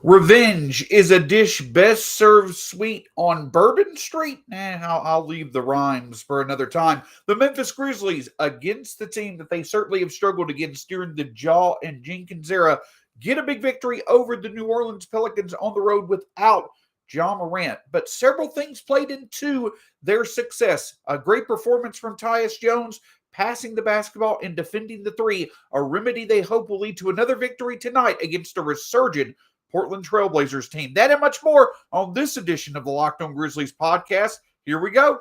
Revenge is a dish best served sweet on Bourbon Street. I'll leave the rhymes for another time. The Memphis Grizzlies, against the team that they certainly have struggled against during the Jaw and Jenkins era, get a big victory over the New Orleans Pelicans on the road without Ja Morant. But several things played into their success. A great performance from Tyus Jones, passing the basketball and defending the three, a remedy they hope will lead to another victory tonight against a resurgent Portland Trailblazers team. That and much more on this edition of the Locked On Grizzlies podcast. Here we go.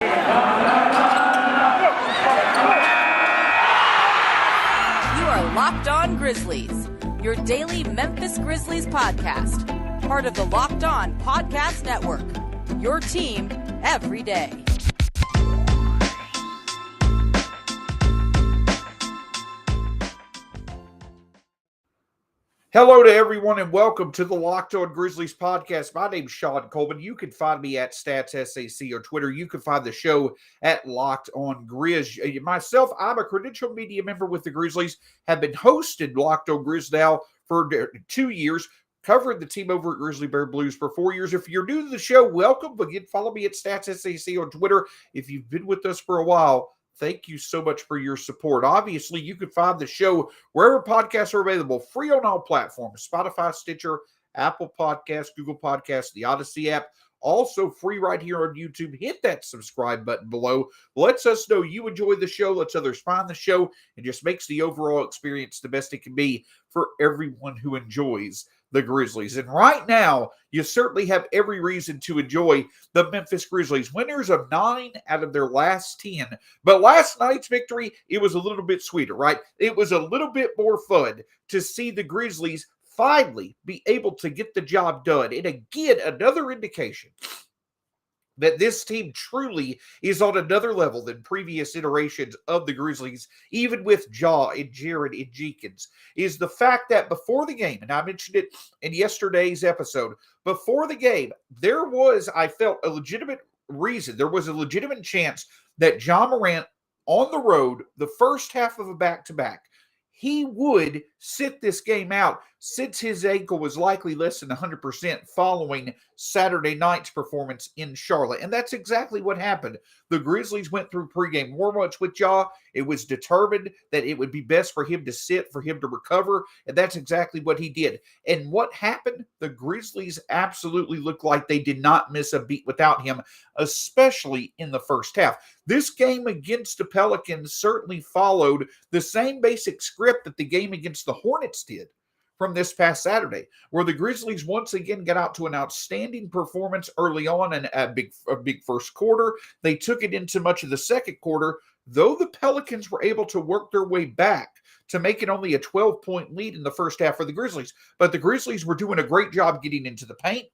You are Locked On Grizzlies, your daily Memphis Grizzlies podcast. Part of the Locked On Podcast Network, your team every day. Hello to everyone and welcome to the Locked On Grizzlies podcast. My name's Shawn Coleman. You can find me at StatsSAC on Twitter. You can find the show at Locked On Grizz. Myself, I'm a credentialed media member with the Grizzlies, have been hosted Locked On Grizz now for 2 years, covering the team over at Grizzly Bear Blues for 4 years. If you're new to the show, welcome. Again, follow me at StatsSAC on Twitter. If you've been with us for a while, thank you so much for your support. Obviously, you can find the show wherever podcasts are available, free on all platforms, Spotify, Stitcher, Apple Podcasts, Google Podcasts, the Odyssey app. Also free right here on YouTube. Hit that subscribe button below. Lets us know you enjoy the show, lets others find the show, and just makes the overall experience the best it can be for everyone who enjoys the Grizzlies. And right now, you certainly have every reason to enjoy the Memphis Grizzlies. Winners of 9 out of their last 10. But last night's victory, it was a little bit sweeter, right? It was a little bit more fun to see the Grizzlies finally be able to get the job done. And again, another indication that this team truly is on another level than previous iterations of the Grizzlies, even with Ja and Jaren and Jenkins, is the fact that before the game, and I mentioned it in yesterday's episode, before the game, there was, I felt, a legitimate reason, there was a legitimate chance that Ja Morant on the road, the first half of a back-to-back, he would sit this game out since his ankle was likely less than 100% following Saturday night's performance in Charlotte. And that's exactly what happened. The Grizzlies went through pregame warm-ups with Ja. It was determined that it would be best for him to sit, for him to recover, and that's exactly what he did. And what happened? The Grizzlies absolutely looked like they did not miss a beat without him, especially in the first half. This game against the Pelicans certainly followed the same basic script that the game against the Hornets did from this past Saturday, where the Grizzlies once again got out to an outstanding performance early on in a big first quarter. They took it into much of the second quarter, though the Pelicans were able to work their way back to make it only a 12-point lead in the first half for the Grizzlies. But the Grizzlies were doing a great job getting into the paint,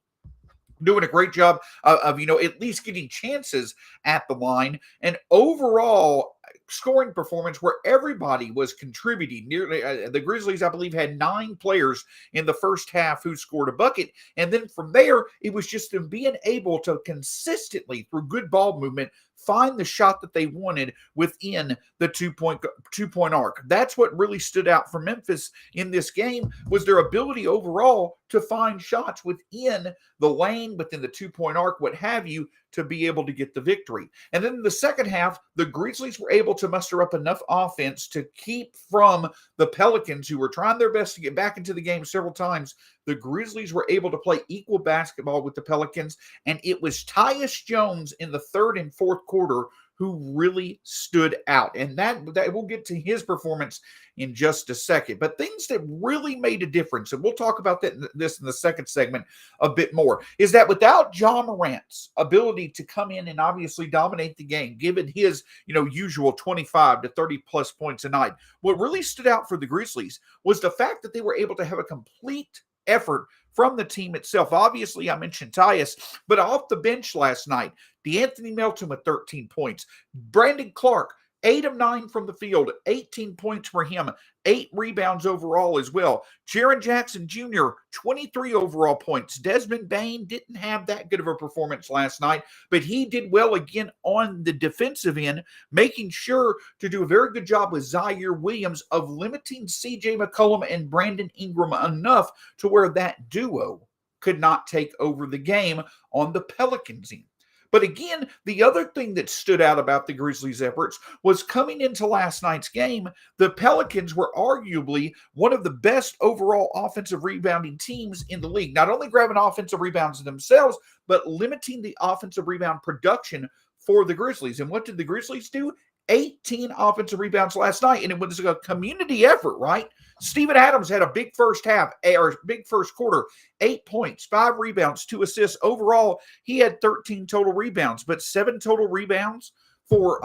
doing a great job of at least getting chances at the line. And overall scoring performance where everybody was contributing. Nearly the Grizzlies, I believe, had 9 players in the first half who scored a bucket. And then from there, it was just them being able to consistently, through good ball movement, find the shot that they wanted within the two-point arc. That's what really stood out for Memphis in this game, was their ability overall to find shots within the lane, within the two-point arc, what have you, to be able to get the victory. And then in the second half, the Grizzlies were able to muster up enough offense to keep from the Pelicans, who were trying their best to get back into the game several times. The Grizzlies were able to play equal basketball with the Pelicans, and it was Tyus Jones in the third and fourth quarter who really stood out. And that we'll get to his performance in just a second. But things that really made a difference, and we'll talk about this in the second segment a bit more, is that without Ja Morant's ability to come in and obviously dominate the game, given his usual 25 to 30 plus points a night, what really stood out for the Grizzlies was the fact that they were able to have a complete effort from the team itself. Obviously, I mentioned Tyus, but off the bench last night, DeAnthony Melton with 13 points. Brandon Clark 8 of 9 from the field, 18 points for him, 8 rebounds overall as well. Jaren Jackson Jr., 23 overall points. Desmond Bane didn't have that good of a performance last night, but he did well again on the defensive end, making sure to do a very good job with Zaire Williams of limiting C.J. McCollum and Brandon Ingram enough to where that duo could not take over the game on the Pelicans end. But again, the other thing that stood out about the Grizzlies' efforts was coming into last night's game, the Pelicans were arguably one of the best overall offensive rebounding teams in the league. Not only grabbing offensive rebounds themselves, but limiting the offensive rebound production for the Grizzlies. And what did the Grizzlies do? 18 offensive rebounds last night, and it was a community effort, right? Steven Adams had a big first half, or big first quarter, 8 points, 5 rebounds, 2 assists. Overall, he had 13 total rebounds, but 7 total rebounds for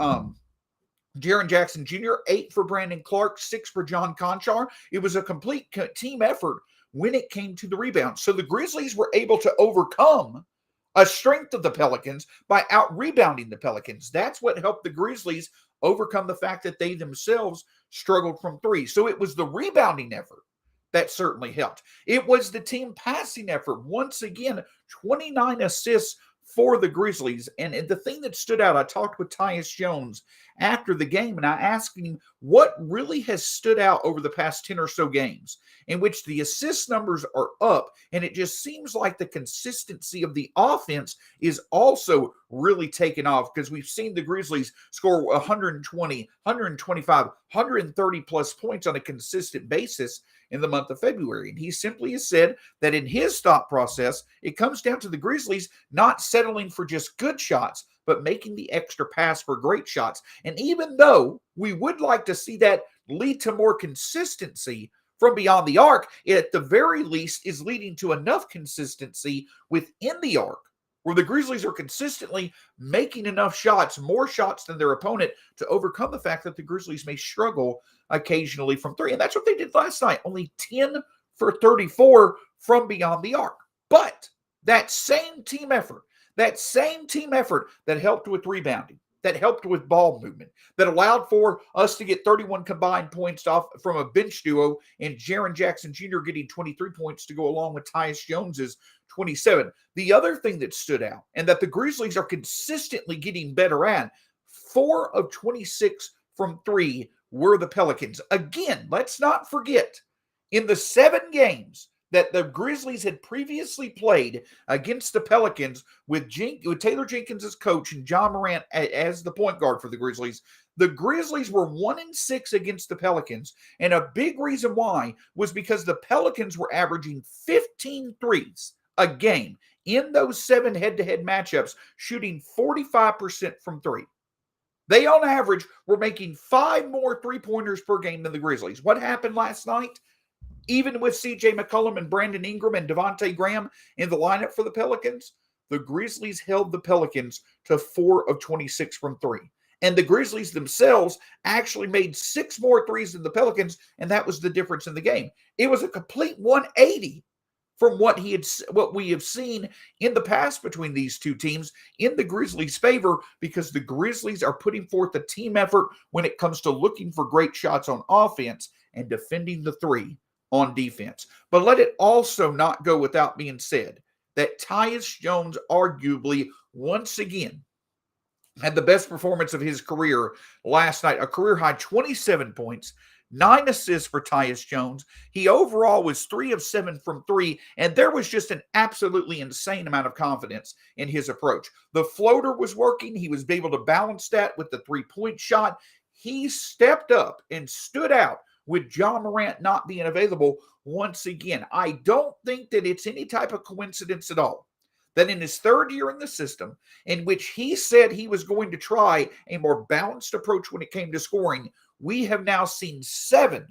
Jaren Jackson Jr., 8 for Brandon Clark, 6 for John Conchar. It was a complete team effort when it came to the rebounds. So the Grizzlies were able to overcome a strength of the Pelicans by out-rebounding the Pelicans. That's what helped the Grizzlies overcome the fact that they themselves struggled from three. So it was the rebounding effort that certainly helped. It was the team passing effort. Once again, 29 assists for the Grizzlies. And the thing that stood out, I talked with Tyus Jones after the game, and I asked him what really has stood out over the past 10 or so games in which the assist numbers are up, and it just seems like the consistency of the offense is also really taken off, because we've seen the Grizzlies score 120, 125, 130 plus points on a consistent basis in the month of February. And he simply has said that in his thought process, it comes down to the Grizzlies not settling for just good shots, but making the extra pass for great shots. And even though we would like to see that lead to more consistency from beyond the arc, it at the very least is leading to enough consistency within the arc where the Grizzlies are consistently making enough shots, more shots than their opponent, to overcome the fact that the Grizzlies may struggle occasionally from three. And that's what they did last night. Only 10 for 34 from beyond the arc. But that same team effort that helped with rebounding, that helped with ball movement, that allowed for us to get 31 combined points off from a bench duo, and Jaren Jackson Jr. getting 23 points to go along with Tyus Jones's 27. The other thing that stood out, and that the Grizzlies are consistently getting better at, 4 of 26 from 3 were the Pelicans. Again, let's not forget, in the 7 games that the Grizzlies had previously played against the Pelicans with Taylor Jenkins as coach and John Morant as the point guard for the Grizzlies were 1-6 against the Pelicans. And a big reason why was because the Pelicans were averaging 15 threes a game in those 7 head-to-head matchups, shooting 45% from 3. They, on average, were making 5 more three-pointers per game than the Grizzlies. What happened last night? Even with C.J. McCollum and Brandon Ingram and Devontae Graham in the lineup for the Pelicans, the Grizzlies held the Pelicans to 4 of 26 from 3. And the Grizzlies themselves actually made 6 more threes than the Pelicans, and that was the difference in the game. It was a complete 180 from what we have seen in the past between these two teams in the Grizzlies' favor, because the Grizzlies are putting forth a team effort when it comes to looking for great shots on offense and defending the three on defense. But let it also not go without being said that Tyus Jones arguably once again had the best performance of his career last night, a career-high 27 points, 9 assists for Tyus Jones. He overall was 3 of 7 from 3, and there was just an absolutely insane amount of confidence in his approach. The floater was working. He was able to balance that with the three-point shot. He stepped up and stood out with John Morant not being available once again. I don't think that it's any type of coincidence at all that in his 3rd year in the system, in which he said he was going to try a more balanced approach when it came to scoring, we have now seen 7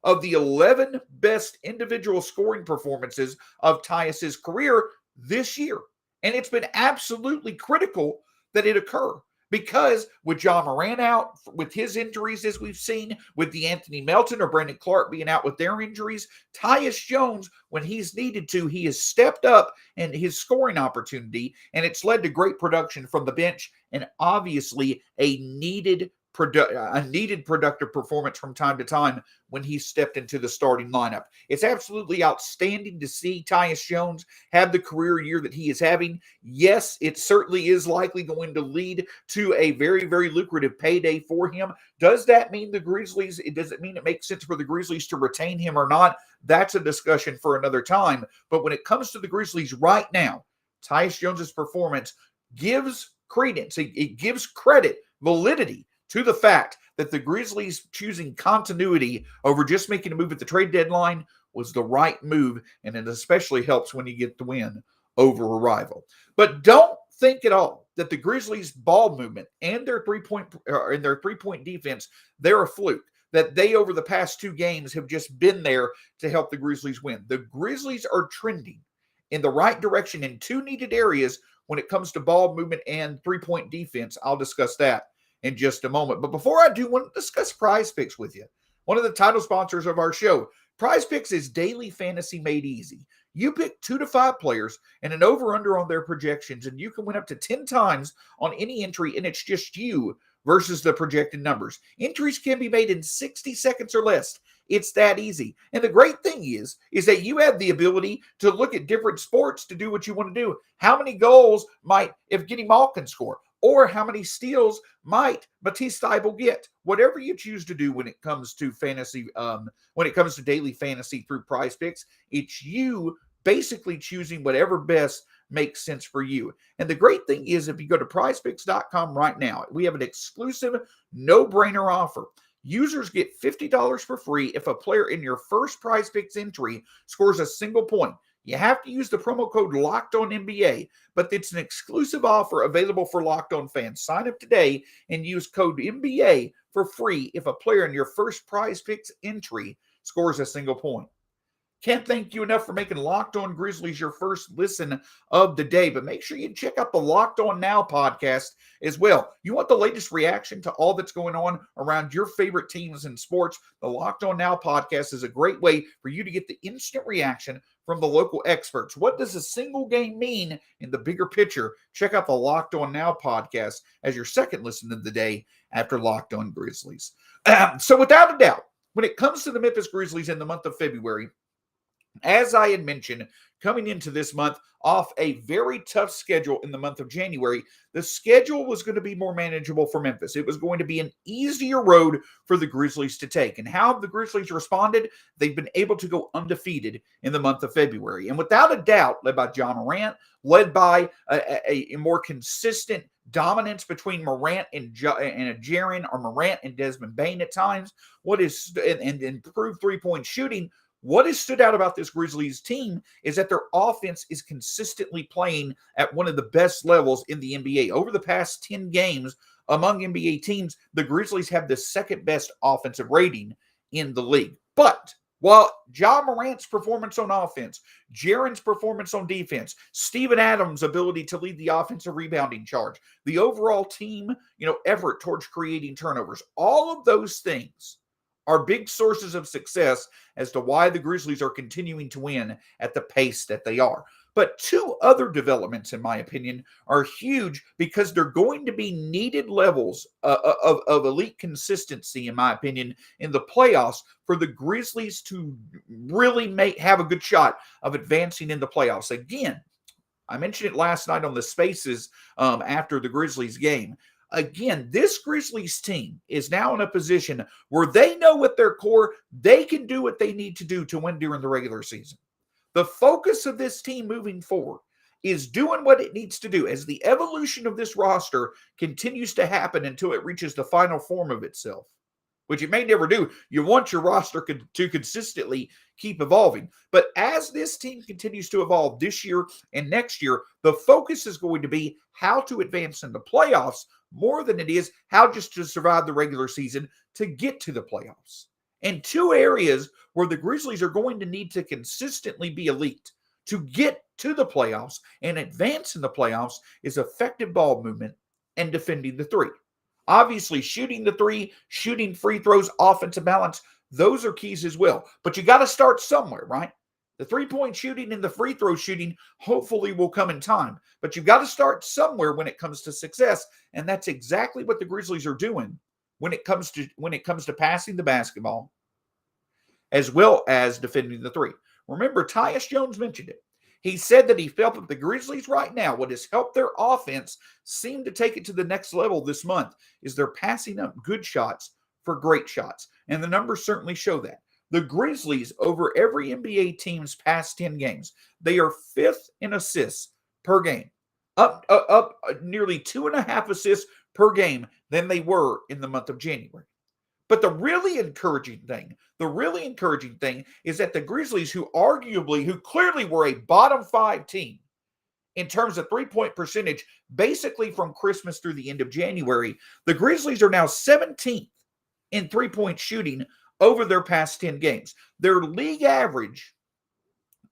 of the 11 best individual scoring performances of Tyus's career this year. And it's been absolutely critical that it occur, because with John Morant out with his injuries, as we've seen, with DeAnthony Melton or Brandon Clark being out with their injuries, Tyus Jones, when he's needed to, he has stepped up in his scoring opportunity, and it's led to great production from the bench and obviously a needed a needed productive performance from time to time when he stepped into the starting lineup. It's absolutely outstanding to see Tyus Jones have the career year that he is having. Yes, it certainly is likely going to lead to a very, very lucrative payday for him. Does that mean does it mean it makes sense for the Grizzlies to retain him or not? That's a discussion for another time. But when it comes to the Grizzlies right now, Tyus Jones's performance gives credence. It gives credit, validity to the fact that the Grizzlies choosing continuity over just making a move at the trade deadline was the right move, and it especially helps when you get the win over a rival. But don't think at all that the Grizzlies' ball movement and their three-point defense, they're a fluke. That they, over the past 2 games, have just been there to help the Grizzlies win. The Grizzlies are trending in the right direction in 2 needed areas when it comes to ball movement and three-point defense. I'll discuss that in just a moment. But before I do, I want to discuss Prize Picks with you. One of the title sponsors of our show. Prize Picks is daily fantasy made easy. You pick 2 to 5 players and an over-under on their projections, and you can win up to 10 times on any entry, and it's just you versus the projected numbers. Entries can be made in 60 seconds or less. It's that easy. And the great thing is that you have the ability to look at different sports to do what you want to do. How many goals might Evgeny Malkin score? Or how many steals might Matisse Thybulle get? Whatever you choose to do when it comes to fantasy, when it comes to daily fantasy through Prize Picks, it's you basically choosing whatever best makes sense for you. And the great thing is, if you go to prizepicks.com right now, we have an exclusive no-brainer offer. Users get $50 for free if a player in your first Prize Picks entry scores a single point. You have to use the promo code LOCKEDONNBA, but it's an exclusive offer available for Locked On fans. Sign up today and use code NBA for free if a player in your first Prize Picks entry scores a single point. Can't thank you enough for making Locked On Grizzlies your first listen of the day, but make sure you check out the Locked On Now podcast as well. You want the latest reaction to all that's going on around your favorite teams in sports? The Locked On Now podcast is a great way for you to get the instant reaction from the local experts. What does a single game mean in the bigger picture? Check out the Locked On Now podcast as your second listen of the day after Locked On Grizzlies. So without a doubt, when it comes to the Memphis Grizzlies in the month of February, as I had mentioned, coming into this month off a very tough schedule in the month of January, the schedule was going to be more manageable for Memphis. It was going to be an easier road for the Grizzlies to take. And how have the Grizzlies responded? They've been able to go undefeated in the month of February. And without a doubt, led by John Morant, led by a more consistent dominance between Morant and Jaren, or Morant and Desmond Bane at times, and improved three-point shooting. What has stood out about this Grizzlies team is that their offense is consistently playing at one of the best levels in the NBA. Over the past 10 games among NBA teams, the Grizzlies have the second best offensive rating in the league. But while Ja Morant's performance on offense, Jaren's performance on defense, Steven Adams' ability to lead the offensive rebounding charge, the overall team, effort towards creating turnovers, all of those things are big sources of success as to why the Grizzlies are continuing to win at the pace that they are. But 2 other developments, in my opinion, are huge because they're going to be needed levels of elite consistency, in my opinion, in the playoffs for the Grizzlies to really have a good shot of advancing in the playoffs. Again, I mentioned it last night on the Spaces after the Grizzlies game. Again, this Grizzlies team is now in a position where they know at their core they can do what they need to do to win during the regular season. The focus of this team moving forward is doing what it needs to do as the evolution of this roster continues to happen until it reaches the final form of itself, which it may never do. You want your roster to consistently keep evolving. But as this team continues to evolve this year and next year, the focus is going to be how to advance in the playoffs more than it is how just to survive the regular season to get to the playoffs. And 2 areas where the Grizzlies are going to need to consistently be elite to get to the playoffs and advance in the playoffs is effective ball movement and defending the 3. Obviously, shooting the 3, shooting free throws, offensive balance, those are keys as well. But you got to start somewhere, right? The three-point shooting and the free throw shooting hopefully will come in time. But you've got to start somewhere when it comes to success, and that's exactly what the Grizzlies are doing when it comes to passing the basketball as well as defending the three. Remember, Tyus Jones mentioned it. He said that he felt that the Grizzlies right now, what has helped their offense seem to take it to the next level this month, is they're passing up good shots for great shots. And the numbers certainly show that. The Grizzlies, over every NBA team's past 10 games, they are 5th in assists per game, up nearly 2.5 assists per game than they were in the month of January. But the really encouraging thing is that the Grizzlies, who clearly were a bottom 5 team in terms of three-point percentage, basically from Christmas through the end of January, the Grizzlies are now 17th in three-point shooting over their past 10 games. Their league average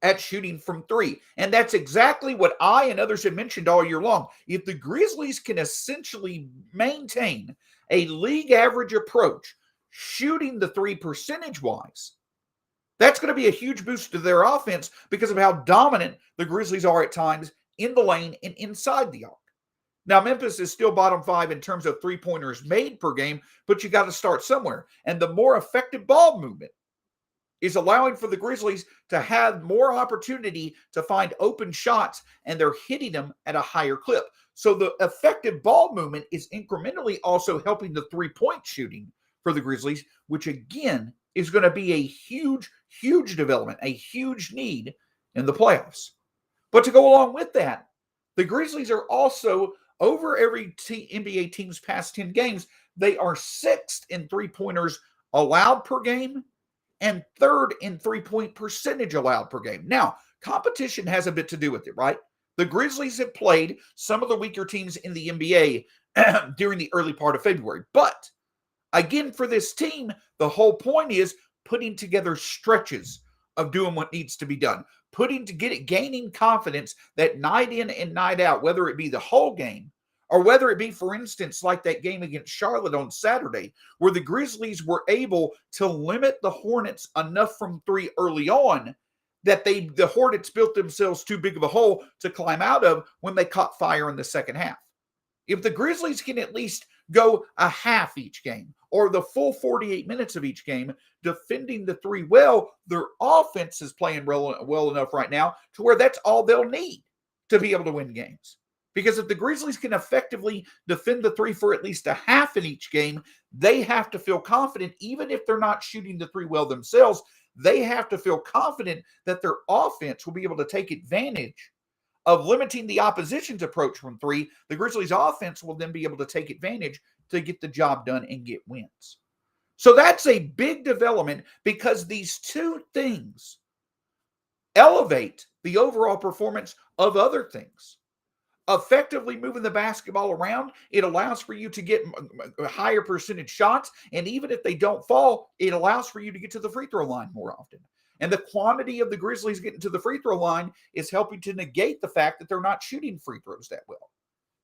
at shooting from three. And that's exactly what I and others have mentioned all year long. If the Grizzlies can essentially maintain a league average approach, shooting the three percentage-wise, that's going to be a huge boost to their offense because of how dominant the Grizzlies are at times in the lane and inside the arc. Now, Memphis is still bottom 5 in terms of three-pointers made per game, but you got to start somewhere. And the more effective ball movement is allowing for the Grizzlies to have more opportunity to find open shots, and they're hitting them at a higher clip. So the effective ball movement is incrementally also helping the three-point shooting for the Grizzlies, which again is going to be a huge, huge development, a huge need in the playoffs. But to go along with that, the Grizzlies are also, over every NBA team's past 10 games, they are 6th in three-pointers allowed per game and 3rd in three-point percentage allowed per game. Now, competition has a bit to do with it, right? The Grizzlies have played some of the weaker teams in the NBA during the early part of February. But again, for this team, the whole point is putting together stretches of doing what needs to be done, gaining confidence that night in and night out, whether it be the whole game or whether it be, for instance, like that game against Charlotte on Saturday, where the Grizzlies were able to limit the Hornets enough from three early on that the Hornets built themselves too big of a hole to climb out of when they caught fire in the second half. If the Grizzlies can at least go a half each game or the full 48 minutes of each game defending the three well, their offense is playing well enough right now to where that's all they'll need to be able to win games. Because if the Grizzlies can effectively defend the three for at least a half in each game, they have to feel confident, even if they're not shooting the three well themselves, they have to feel confident that their offense will be able to take advantage of limiting the opposition's approach from three. The Grizzlies' offense will then be able to take advantage to get the job done and get wins. So that's a big development because these two things elevate the overall performance of other things. Effectively moving the basketball around, it allows for you to get higher percentage shots. And even if they don't fall, it allows for you to get to the free throw line more often. And the quantity of the Grizzlies getting to the free throw line is helping to negate the fact that they're not shooting free throws that well.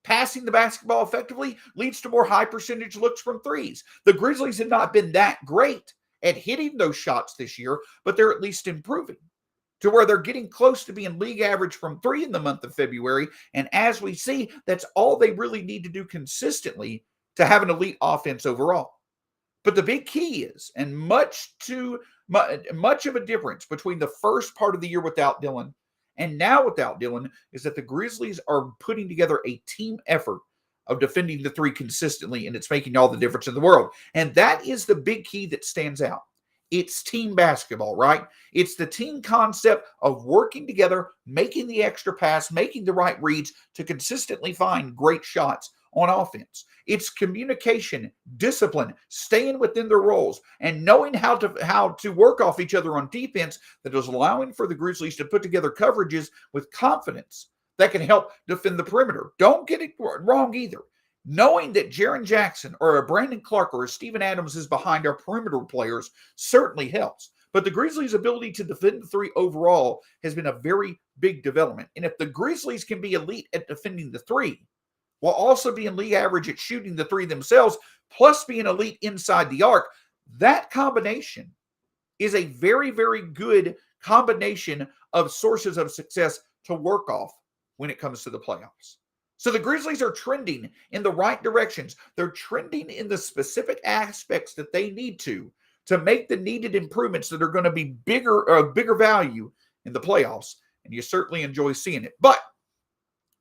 Passing the basketball effectively leads to more high percentage looks from threes. The Grizzlies have not been that great at hitting those shots this year, but they're at least improving to where they're getting close to being league average from three in the month of February. And as we see, that's all they really need to do consistently to have an elite offense overall. But the big key is, and much of a difference between the first part of the year without Dillon and now without Dillon, is that the Grizzlies are putting together a team effort of defending the three consistently, and it's making all the difference in the world. And that is the big key that stands out. It's team basketball, right? It's the team concept of working together, making the extra pass, making the right reads to consistently find great shots on offense. It's communication, discipline, staying within their roles, and knowing how to work off each other on defense that is allowing for the Grizzlies to put together coverages with confidence that can help defend the perimeter. Don't get it wrong either. Knowing that Jaren Jackson or a Brandon Clark or a Steven Adams is behind our perimeter players certainly helps. But the Grizzlies' ability to defend the three overall has been a very big development. And if the Grizzlies can be elite at defending the three, while also being league average at shooting the three themselves, plus being elite inside the arc, that combination is a very, very good combination of sources of success to work off when it comes to the playoffs. So the Grizzlies are trending in the right directions. They're trending in the specific aspects that they need to make the needed improvements that are going to be bigger value in the playoffs. And you certainly enjoy seeing it. But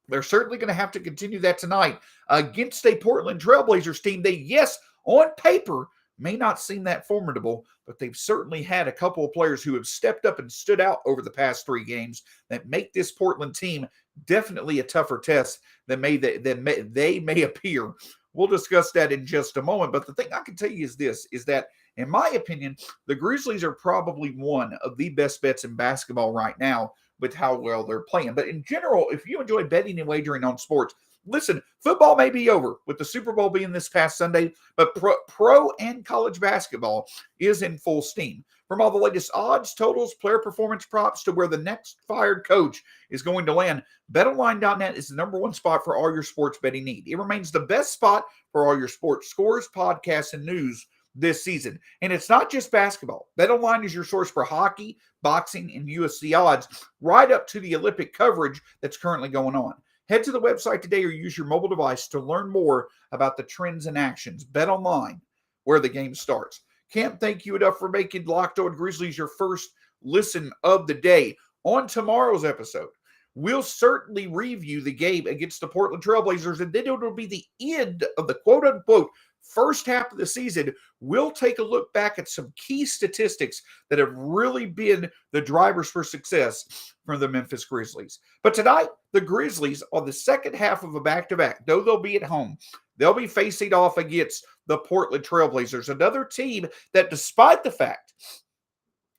they're certainly going to have to continue that tonight against a Portland Trailblazers team. They, yes, on paper, may not seem that formidable, but they've certainly had a couple of players who have stepped up and stood out over the past 3 games that make this Portland team definitely a tougher test than they may appear. We'll discuss that in just a moment. But the thing I can tell you is this, is that, in my opinion, the Grizzlies are probably one of the best bets in basketball right now with how well they're playing. But in general, if you enjoy betting and wagering on sports, listen, football may be over with the Super Bowl being this past Sunday, but pro and college basketball is in full steam. From all the latest odds, totals, player performance props to where the next fired coach is going to land, BetOnline.net is the #1 spot for all your sports betting need. It remains the best spot for all your sports scores, podcasts, and news this season. And it's not just basketball. BetOnline is your source for hockey, boxing, and UFC odds, right up to the Olympic coverage that's currently going on. Head to the website today or use your mobile device to learn more about the trends and actions. BetOnline, where the game starts. Can't thank you enough for making Locked On Grizzlies your first listen of the day. On tomorrow's episode, we'll certainly review the game against the Portland Trailblazers, and then it'll be the end of the quote-unquote first half of the season. We'll take a look back at some key statistics that have really been the drivers for success for the Memphis Grizzlies. But tonight, the Grizzlies on the second half of a back-to-back, though they'll be at home, they'll be facing off against the Portland Trailblazers, another team that, despite the fact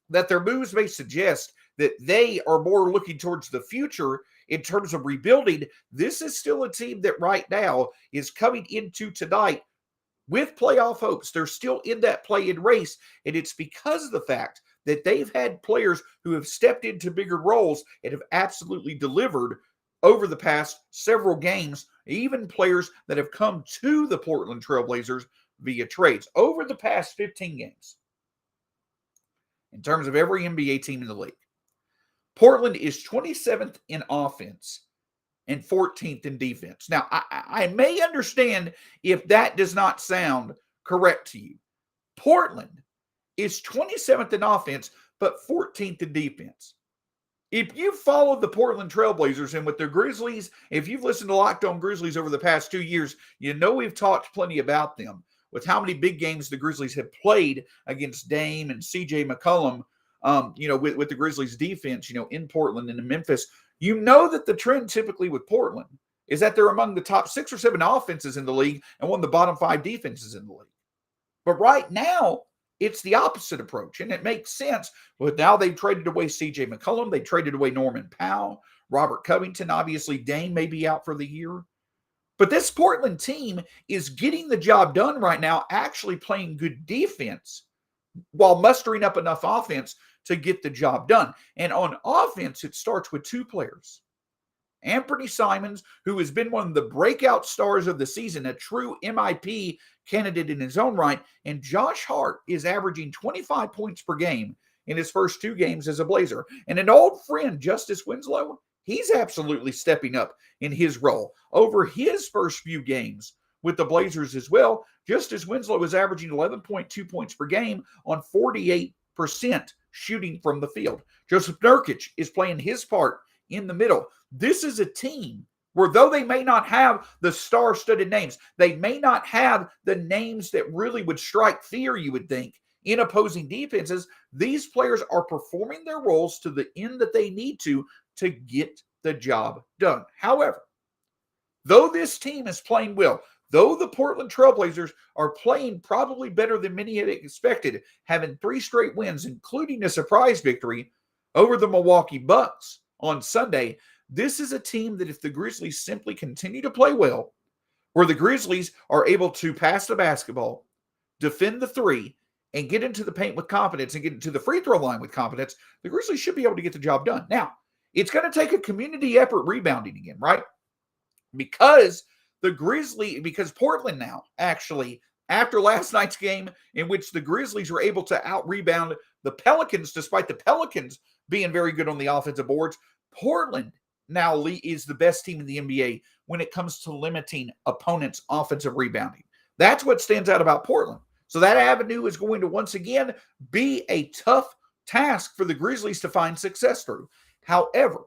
that their moves may suggest that they are more looking towards the future in terms of rebuilding, this is still a team that right now is coming into tonight with playoff hopes. They're still in that play-in race, and it's because of the fact that they've had players who have stepped into bigger roles and have absolutely delivered over the past several games, even players that have come to the Portland Trailblazers via trades over the past 15 games. In terms of every NBA team in the league, Portland is 27th in offense and 14th in defense. Now, I may understand if that does not sound correct to you. Portland is 27th in offense, but 14th in defense. If you followed the Portland Trailblazers and with the Grizzlies, if you've listened to Locked On Grizzlies over the past 2 years, you know we've talked plenty about them with how many big games the Grizzlies have played against Dame and CJ McCollum, with the Grizzlies defense, in Portland and in Memphis. You know that the trend typically with Portland is that they're among the top 6 or 7 offenses in the league and one of the bottom 5 defenses in the league. But right now, it's the opposite approach, and it makes sense. But now they've traded away C.J. McCollum. They traded away Norman Powell, Robert Covington. Obviously, Dame may be out for the year. But this Portland team is getting the job done right now, actually playing good defense while mustering up enough offense to get the job done. And on offense, it starts with 2 players. Anthony Simons, who has been one of the breakout stars of the season, a true MIP candidate in his own right, and Josh Hart is averaging 25 points per game in his first 2 games as a Blazer. And an old friend, Justice Winslow, he's absolutely stepping up in his role. Over his first few games with the Blazers as well, Justice Winslow is averaging 11.2 points per game on 48% shooting from the field. Joseph Nurkic is playing his part in the middle. This is a team where, though they may not have the star-studded names, they may not have the names that really would strike fear, you would think, in opposing defenses. These players are performing their roles to the end that they need to get the job done. However, though this team is playing well, though the Portland Trailblazers are playing probably better than many had expected, having 3 straight wins, including a surprise victory over the Milwaukee Bucks on Sunday, this is a team that if the Grizzlies simply continue to play well, where the Grizzlies are able to pass the basketball, defend the 3, and get into the paint with confidence and get into the free throw line with confidence, the Grizzlies should be able to get the job done. Now, it's going to take a community effort rebounding again, right? Because Portland now, actually, after last night's game in which the Grizzlies were able to out-rebound the Pelicans, despite the Pelicans being very good on the offensive boards, Portland now is the best team in the NBA when it comes to limiting opponents' offensive rebounding. That's what stands out about Portland. So that avenue is going to once again be a tough task for the Grizzlies to find success through. However,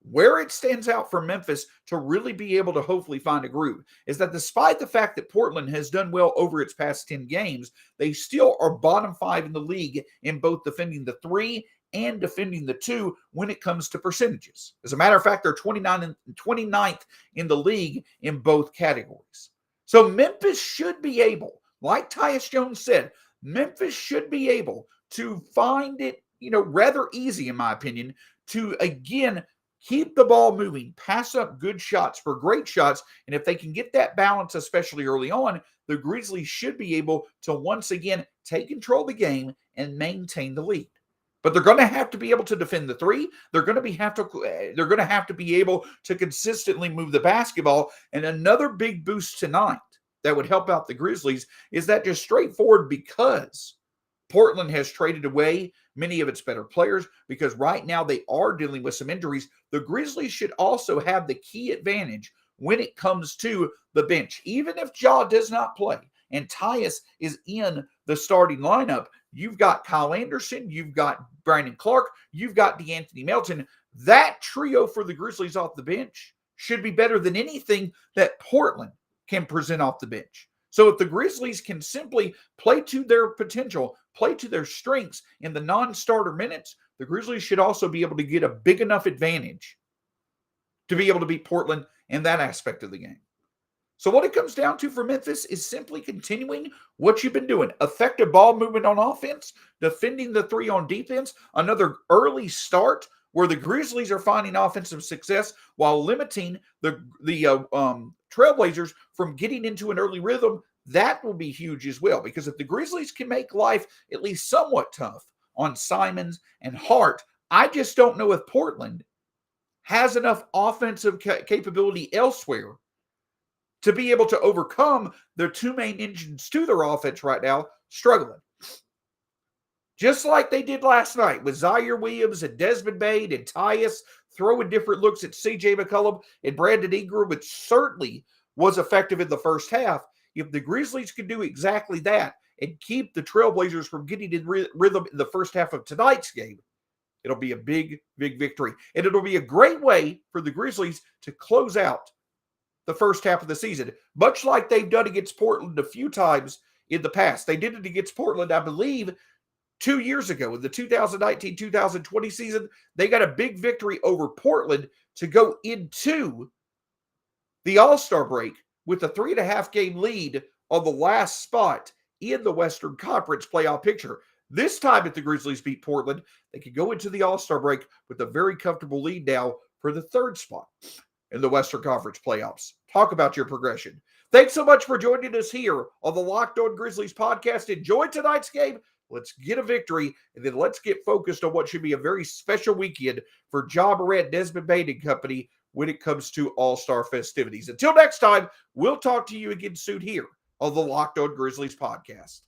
where it stands out for Memphis to really be able to hopefully find a groove is that despite the fact that Portland has done well over its past 10 games, they still are bottom 5 in the league in both defending the 3 and defending the 2 when it comes to percentages. As a matter of fact, they're 29th in the league in both categories. So Memphis should be able, like Tyus Jones said, Memphis should be able to find it, rather easy, in my opinion, to again keep the ball moving, pass up good shots for great shots, and if they can get that balance, especially early on, the Grizzlies should be able to once again take control of the game and maintain the lead. But they're going to have to be able to defend the 3. They're going to have to be able to consistently move the basketball. And another big boost tonight that would help out the Grizzlies is that just straightforward because Portland has traded away many of its better players, because right now they are dealing with some injuries. The Grizzlies should also have the key advantage when it comes to the bench. Even if Ja does not play and Tyus is in the starting lineup, you've got Kyle Anderson, you've got Brandon Clark, you've got DeAnthony Melton. That trio for the Grizzlies off the bench should be better than anything that Portland can present off the bench. So if the Grizzlies can simply play to their potential, play to their strengths in the non-starter minutes, the Grizzlies should also be able to get a big enough advantage to be able to beat Portland in that aspect of the game. So what it comes down to for Memphis is simply continuing what you've been doing. Effective ball movement on offense, defending the 3 on defense, another early start where the Grizzlies are finding offensive success while limiting the Trailblazers from getting into an early rhythm. That will be huge as well, because if the Grizzlies can make life at least somewhat tough on Simons and Hart, I just don't know if Portland has enough offensive capability elsewhere to be able to overcome their 2 main engines to their offense right now struggling. Just like they did last night with Zaire Williams and Desmond Bane and Tyus throwing different looks at C.J. McCollum and Brandon Ingram, which certainly was effective in the first half. If the Grizzlies can do exactly that and keep the Trailblazers from getting in rhythm in the first half of tonight's game, it'll be a big, big victory. And it'll be a great way for the Grizzlies to close out the first half of the season, much like they've done against Portland a few times in the past. They did it against Portland, I believe, 2 years ago in the 2019-2020 season. They got a big victory over Portland to go into the All-Star break with a 3.5 game lead on the last spot in the Western Conference playoff picture. This time, if the Grizzlies beat Portland, they could go into the All-Star break with a very comfortable lead now for the 3rd spot in the Western Conference playoffs. Talk about your progression. Thanks so much for joining us here on the Locked On Grizzlies podcast. Enjoy tonight's game. Let's get a victory, and then let's get focused on what should be a very special weekend for Ja Morant, Desmond Bane and company when it comes to All-Star festivities. Until next time, we'll talk to you again soon here on the Locked On Grizzlies podcast.